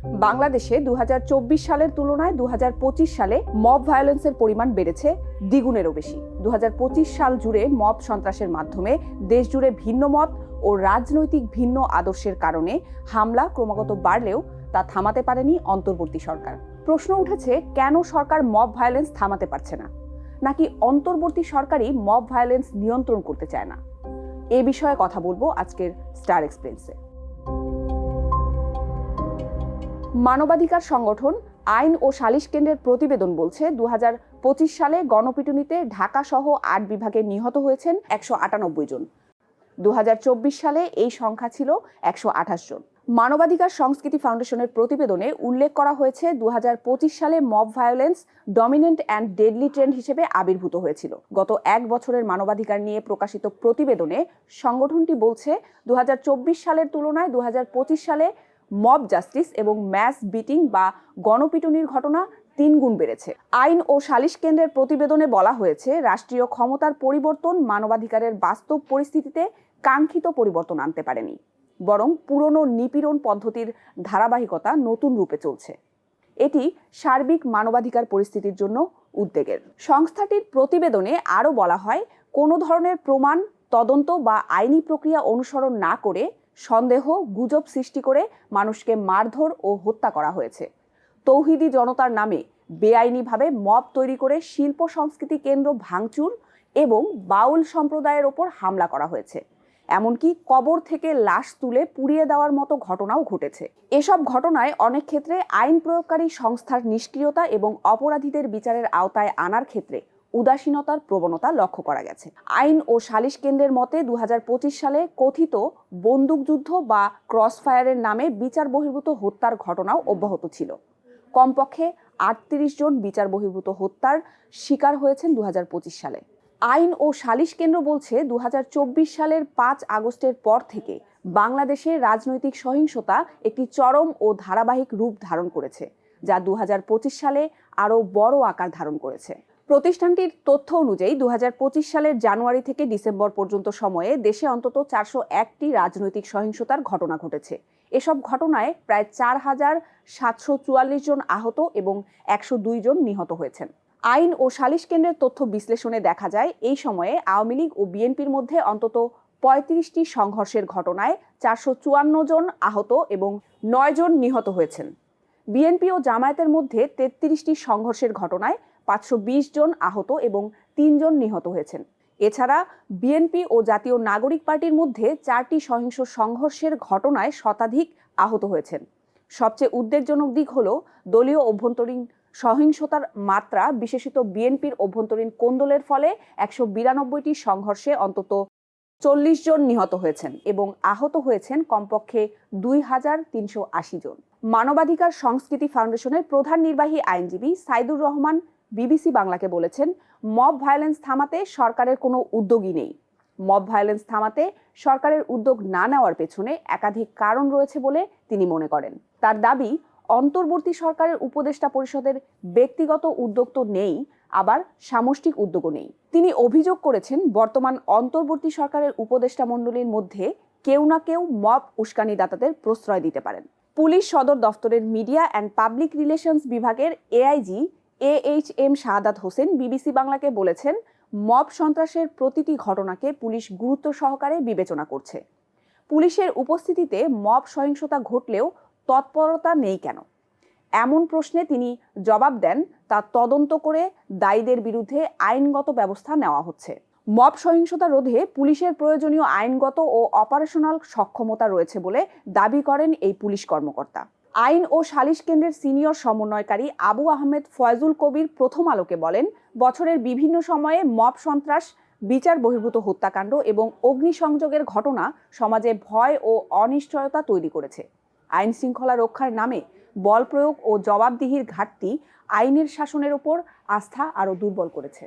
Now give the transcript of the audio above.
বাংলাদেশে 2024 সালের তুলনায় 2025 সালে মব ভায়োলেন্সের পরিমাণ বেড়েছে দ্বিগুণেরও বেশি। 2025 সাল জুড়ে মব সন্ত্রাসের মাধ্যমে দেশজুড়ে ভিন্ন মত ও রাজনৈতিক ভিন্ন আদর্শের কারণে হামলা ক্রমাগত বাড়লেও তা থামাতে পারেনি অন্তর্বর্তী সরকার। প্রশ্ন উঠেছে, কেন সরকার মব ভায়োলেন্স থামাতে পারছে না, নাকি অন্তর্বর্তী সরকারই মব ভায়োলেন্স নিয়ন্ত্রণ করতে চায় না? এ বিষয়ে কথা বলবো আজকের স্টার এক্সপ্রেসে। মানবাধিকার সংগঠন আইন ও সালিশ কেন্দ্রের প্রতিবেদন বলছে 2025 সালে গণপিটুনিতে ঢাকা সহ 8 বিভাগে নিহত হয়েছেন 198 জন। 2024 সালে এই সংখ্যা ছিল 128 জন। মানবাধিকার সংস্কৃতি ফাউন্ডেশনের প্রতিবেদনে উল্লেখ করা হয়েছে 2025 সালে mob violence dominant and deadly trend হিসেবে আবির্ভূত হয়েছিল। গত এক বছরের মানবাধিকার নিয়ে প্রকাশিত প্রতিবেদনে সংগঠনটি বলছে 2024 সালের তুলনায় 2025 সালে মব জাস্টিস এবং ম্যাস বিটিং বা গণপিটুনির ঘটনা 3 গুণ বেড়েছে। আইন ও সালিশ কেন্দ্রের প্রতিবেদনে বলা হয়েছে, রাষ্ট্রীয় ক্ষমতার পরিবর্তন মানবাধিকারের বাস্তব পরিস্থিতিতে কাঙ্ক্ষিত পরিবর্তন আনতে পারেনি, বরং পুরনো নিপীড়ন পদ্ধতির ধারাবাহিকতা নতুন রূপে চলছে। এটি সার্বিক মানবাধিকার পরিস্থিতির জন্য উদ্বেগের। সংস্থাটির প্রতিবেদনে আরও বলা হয়, কোনো ধরনের প্রমাণ, তদন্ত বা আইনি প্রক্রিয়া অনুসরণ না করে সন্দেহ, গুজব সৃষ্টি করে মানুষকে মারধর ও হত্যা করা হয়েছে। তৌহিদি জনতার নামে বেআইনিভাবে মব তৈরি করে শিল্প সংস্কৃতি কেন্দ্র ভাঙচুর এবং বাউল সম্প্রদায়ের ওপর হামলা করা হয়েছে। এমনকি কবর থেকে লাশ তুলে পুড়িয়ে দেওয়ার মতো ঘটনাও ঘটেছে। এসব ঘটনায় অনেক ক্ষেত্রে আইন প্রয়োগকারী সংস্থার নিষ্ক্রিয়তা এবং অপরাধীদের বিচারের আওতায় আনার ক্ষেত্রে উদাসীনতার প্রবণতা লক্ষ্য করা গেছে। আইন ও সালিশ কেন্দ্রের মতে 2025 সালে কথিত বন্দুকযুদ্ধ বা ক্রসফায়ারের নামে বিচার বহির্ভূত হত্যার ঘটনাও অব্যাহত ছিল। কমপক্ষে 38 জন বিচার বহির্ভূত হত্যার শিকার হয়েছেন 2025 সালে। আইন ও সালিশ কেন্দ্র বলছে 2024 সালের 5 আগস্টের পর থেকে বাংলাদেশে রাজনৈতিক সহিংসতা একটি চরম ও ধারাবাহিক রূপ ধারণ করেছে, যা 2025 সালে আরও বড় আকার ধারণ করেছে। প্রতিষ্ঠানটির তথ্য অনুযায়ী 2025 সালের জানুয়ারি থেকে ডিসেম্বর পর্যন্ত সময়ে দেশে অন্তত 401টি রাজনৈতিক সহিংসতার ঘটনা ঘটেছে। এসব ঘটনায় প্রায় 4744 জন আহত এবং 102 জন নিহত হয়েছেন। আইন ও সালিশ কেন্দ্রের তথ্য বিশ্লেষণে দেখা যায়, এই সময়ে আওয়ামী লীগ ও বিএনপির মধ্যে অন্তত 35টি সংঘর্ষের ঘটনায় 454 জন আহত এবং 9 জন নিহত হয়েছেন। বিএনপি ও জামায়াতের মধ্যে 33টি সংঘর্ষের ঘটনায় 520 জন আহত এবং 3 জন নিহত হয়েছেন। এছাড়া বিএনপি ও জাতীয় নাগরিক পার্টির মধ্যে 4টি সহিংস সংঘর্ষের ঘটনায় শতাধিক আহত হয়েছেন। সবচেয়ে উদ্বেগজনক দিক হলো দলীয় অভ্যন্তরীণ সহিংসতার মাত্রা, বিশেষত বিএনপির অভ্যন্তরীণ কোন্দলের ফলে 192টি সংঘর্ষে অন্তত 40 জন নিহত হয়েছেন এবং আহত হয়েছেন কমপক্ষে 2380 জন। মানবাধিকার সংস্কৃতি ফাউন্ডেশনের প্রধান নির্বাহী আইনজীবী সাইদুর রহমান বিবিসি বাংলাকে বলেছেন, মব ভায়োলেন্স থামাতে সরকারের কোনো উদ্যোগই নেই। মব ভায়োলেন্স থামাতে সরকারের উদ্যোগ না নেওয়ার পেছনে একাধিক কারণ রয়েছে বলে তিনি মনে করেন। তার দাবি, অন্তর্বর্তী সরকারের উপদেষ্টা পরিষদের ব্যক্তিগত উদ্যোগ তো নেই, আবার সামষ্টিক উদ্যোগও নেই। তিনি অভিযোগ করেছেন, বর্তমান অন্তর্বর্তী সরকারের উপদেষ্টা মণ্ডলীর মধ্যে কেউ না কেউ মব উস্কানিদাতাদের প্রশ্রয় দিতে পারেন। পুলিশ সদর দফতরের মিডিয়া অ্যান্ড পাবলিক রিলেশনস বিভাগের AIG AHM Shahadat Hossain BBC বাংলাকে বলেছেন, মব সন্ত্রাসের প্রতিটি ঘটনাকে পুলিশ গুরুত্ব সহকারে বিবেচনা করছে। পুলিশের উপস্থিতিতে মব সহিংসতা ঘটলেও তৎপরতা নেই কেন? এমন প্রশ্নে তিনি জবাব দেন, তা তদন্ত করে দায়ীদের বিরুদ্ধে আইনগত ব্যবস্থা নেওয়া হচ্ছে। মব সহিংসতা রোধে পুলিশের প্রয়োজনীয় আইনগত ও অপারেশনাল সক্ষমতা রয়েছে বলে দাবি করেন এই পুলিশ কর্মকর্তা। আইন ও সালিশ কেন্দ্রের সিনিয়র সমন্বয়কারী আবু আহমেদ ফয়জুল কবির প্রথম আলোকে বলেন, বছরের বিভিন্ন সময়ে মব সন্ত্রাস, বিচার বহির্ভূত হত্যাকাণ্ড এবং অগ্নিসংযোগের ঘটনা সমাজে ভয় ও অনিশ্চয়তা তৈরি করেছে। আইন শৃঙ্খলা রক্ষার নামে বল প্রয়োগ ও জবাবদিহির ঘাটতি আইনের শাসনের ওপর আস্থা আরও দুর্বল করেছে।